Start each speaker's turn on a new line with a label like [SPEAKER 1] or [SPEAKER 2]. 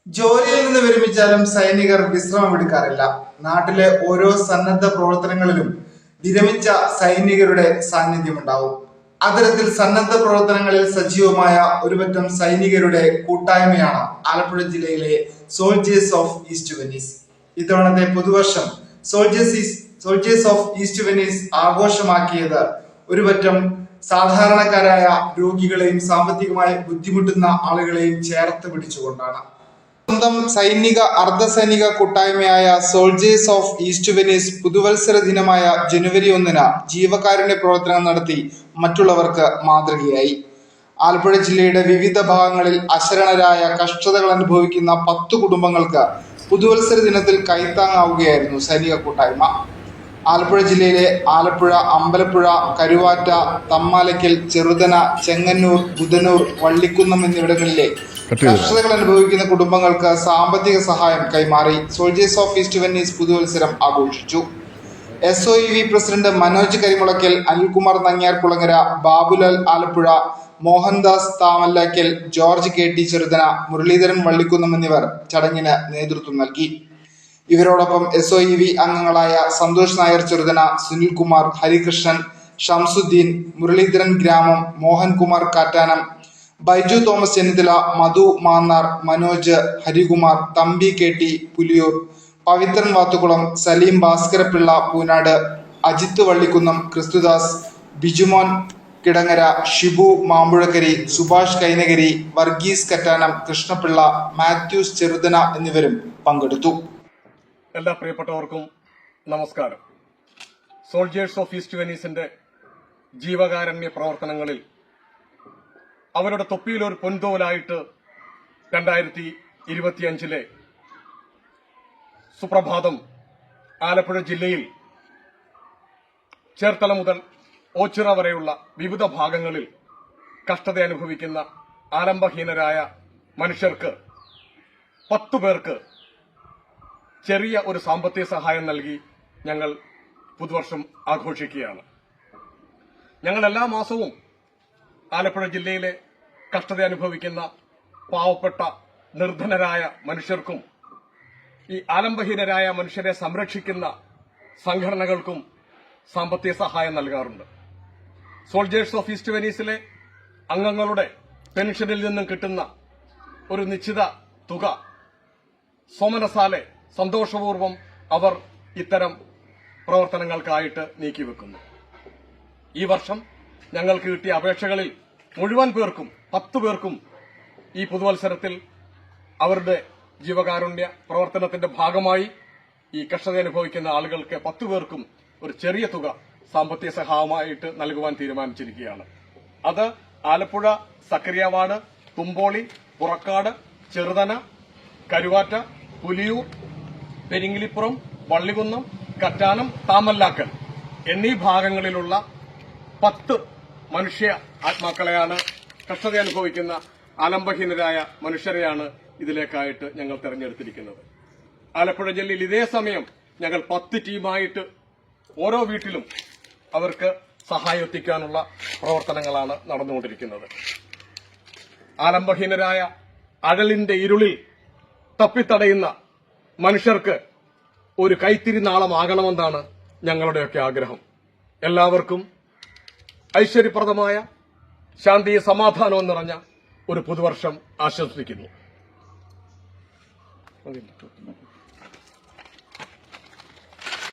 [SPEAKER 1] ജോലിയിൽ നിന്ന് വിരമിച്ചാലും സൈനികർ വിശ്രമമെടുക്കാറില്ല. നാട്ടിലെ ഓരോ സന്നദ്ധ പ്രവർത്തനങ്ങളിലും വിരമിച്ച സൈനികരുടെ സാന്നിധ്യമുണ്ടാവും. അത്തരത്തിൽ സന്നദ്ധ പ്രവർത്തനങ്ങളിൽ സജീവമായ ഒരുപറ്റം സൈനികരുടെ കൂട്ടായ്മയാണ് ആലപ്പുഴ ജില്ലയിലെ സോൾജേഴ്സ് ഓഫ് ഈസ്റ്റ് വെനീസ്. ഇത്തവണത്തെ പുതുവർഷം സോൾജേഴ്സ് ഓഫ് ഈസ്റ്റ് വെനീസ് ആഘോഷമാക്കിയത് ഒരുപറ്റം സാധാരണക്കാരായ രോഗികളെയും സാമ്പത്തികമായി ബുദ്ധിമുട്ടുന്ന ആളുകളെയും ചേർത്ത് പിടിച്ചുകൊണ്ടാണ്. സ്വന്തം സൈനിക അർദ്ധസൈനിക കൂട്ടായ്മയായ സോൾജേഴ്സ് ഓഫ് ഈസ്റ്റ് വെനീസ് പുതുവത്സര ദിനമായ ജനുവരി 1 ജീവകാരുണ്യ പ്രവർത്തനം നടത്തി മറ്റുള്ളവർക്ക് മാതൃകയായി. ആലപ്പുഴ ജില്ലയുടെ വിവിധ ഭാഗങ്ങളിൽ അശരണരായ കഷ്ടതകൾ അനുഭവിക്കുന്ന 10 കുടുംബങ്ങൾക്ക് പുതുവത്സര ദിനത്തിൽ കൈത്താങ്ങാവുകയായിരുന്നു സൈനിക കൂട്ടായ്മ. ആലപ്പുഴ ജില്ലയിലെ ആലപ്പുഴ, അമ്പലപ്പുഴ, കരുവാറ്റ, തമ്മാലയ്ക്കൽ, ചെറുതന, ചെങ്ങന്നൂർ, ബുധനൂർ, വള്ളിക്കുന്നം എന്നിവിടങ്ങളിലെ കഷ്ടതകൾ അനുഭവിക്കുന്ന കുടുംബങ്ങൾക്ക് സാമ്പത്തിക സഹായം കൈമാറി സോൾജേഴ്സ് ഓഫ് ഈസ്റ്റ് വെനീസ് പുതുവത്സരം ആഘോഷിച്ചു. SOEV president Manoj Karimulakkal, Anilkumar Nangyarkulangara, Babulal Alappuzha, Mohandas Thamallakkal, George KT Cheruthana, Muraleedharan Vallikunnam എന്നിവർ ചടങ്ങിന് നേതൃത്വം നൽകി. ഇവരോടൊപ്പം SOEV അംഗങ്ങളായ സന്തോഷ് നായർ ചെറുതന, സുനിൽകുമാർ, ഹരികൃഷ്ണൻ, ഷംസുദ്ദീൻ, മുരളീധരൻ ഗ്രാമം, മോഹൻകുമാർ കാറ്റാനം, ബൈജു തോമസ് ചെന്നിത്തല, മധു മാന്നാർ, മനോജ്, ഹരികുമാർ, തമ്പി KT പുലിയൂർ, പവിത്രൻ വാത്തുകുളം, സലീം ഭാസ്കരപിള്ള പൂനാട്, അജിത്ത് വള്ളിക്കുന്നം, ക്രിസ്തുദാസ്, ബിജുമോൻ കിടങ്ങര, ഷിബു മാമ്പുഴക്കരി, സുഭാഷ് കൈനകരി, വർഗീസ് കറ്റാനം, കൃഷ്ണപിള്ള, മാത്യൂസ് ചെറുതന എന്നിവരും പങ്കെടുത്തു.
[SPEAKER 2] എല്ലാ പ്രിയപ്പെട്ടവർക്കും നമസ്കാരം. സോൾജേഴ്സ് ഓഫ് ഈസ്റ്റ് വെനീസിന്റെ ജീവകാരുണ്യ പ്രവർത്തനങ്ങളിൽ അവരുടെ തൊപ്പിയിൽ ഒരു പൊൻതോലായിട്ട് 2025 സുപ്രഭാതം ആലപ്പുഴ ജില്ലയിൽ ചേർത്തല മുതൽ ഓച്ചിറ വരെയുള്ള വിവിധ ഭാഗങ്ങളിൽ കഷ്ടത അനുഭവിക്കുന്ന ആലംബഹീനരായ മനുഷ്യർക്ക് 10 പേർക്ക് ചെറിയ ഒരു സാമ്പത്തിക സഹായം നൽകി ഞങ്ങൾ പുതുവർഷം ആഘോഷിക്കുകയാണ്. ഞങ്ങൾ എല്ലാ മാസവും ആലപ്പുഴ ജില്ലയിലെ കഷ്ടത അനുഭവിക്കുന്ന പാവപ്പെട്ട നിർധനരായ മനുഷ്യർക്കും ഈ ആലംബഹീനരായ മനുഷ്യരെ സംരക്ഷിക്കുന്ന സംഘടനകൾക്കും സാമ്പത്തിക സഹായം നൽകാറുണ്ട്. സോൾജേഴ്സ് ഓഫ് ഈസ്റ്റ് വെനീസിലെ അംഗങ്ങളുടെ പെൻഷനിൽ നിന്നും കിട്ടുന്ന ഒരു നിശ്ചിത തുക സോമനസാലെ സന്തോഷപൂർവ്വം അവർ ഇത്തരം പ്രവർത്തനങ്ങൾക്കായിട്ട് നീക്കിവെക്കുന്നു. ഈ വർഷം ഞങ്ങൾക്ക് കിട്ടിയ അപേക്ഷകളിൽ മുഴുവൻ പേർക്കും 10 പേർക്കും ഈ പുതുവത്സരത്തിൽ അവരുടെ ജീവകാരുണ്യ പ്രവർത്തനത്തിന്റെ ഭാഗമായി ഈ കഷ്ടത അനുഭവിക്കുന്ന ആളുകൾക്ക് 10 പേർക്കും ഒരു ചെറിയ തുക സാമ്പത്തിക സഹായമായിട്ട് നൽകുവാൻ തീരുമാനിച്ചിരിക്കുകയാണ്. അത് ആലപ്പുഴ, സക്കറിയ വാർഡ്, തുമ്പോളി, പുറക്കാട്, ചെറുതന, കരുവാറ്റ, പുലിയൂർ, പെരിങ്ങിലിപ്പുറം, വള്ളികുന്നം, കറ്റാനം, താമല്ലാക്കൽ എന്നീ ഭാഗങ്ങളിലുള്ള 10 മനുഷ്യ ആത്മാക്കളെയാണ്, കഷ്ടത അനുഭവിക്കുന്ന ആലംബഹീനരായ മനുഷ്യരെയാണ് ഇതിലേക്കായിട്ട് ഞങ്ങൾ തെരഞ്ഞെടുത്തിരിക്കുന്നത്. ആലപ്പുഴ ജില്ലയിൽ ഇതേ സമയം ഞങ്ങൾ 10 ടീമായിട്ട് ഓരോ വീട്ടിലും അവർക്ക് സഹായം എത്തിക്കാനുള്ള പ്രവർത്തനങ്ങളാണ് നടന്നുകൊണ്ടിരിക്കുന്നത്. ആലംബഹീനരായ അഴലിന്റെ ഇരുളിൽ തപ്പിത്തടയുന്ന മനുഷ്യർക്ക് ഒരു കൈത്തിരി നാളമാകണമെന്നാണ് ഞങ്ങളുടെയൊക്കെ ആഗ്രഹം. എല്ലാവർക്കും ഐശ്വര്യപ്രദമായ ശാന്തി സമാധാനവും നിറഞ്ഞ ഒരു പുതുവർഷം ആശംസിക്കുന്നു.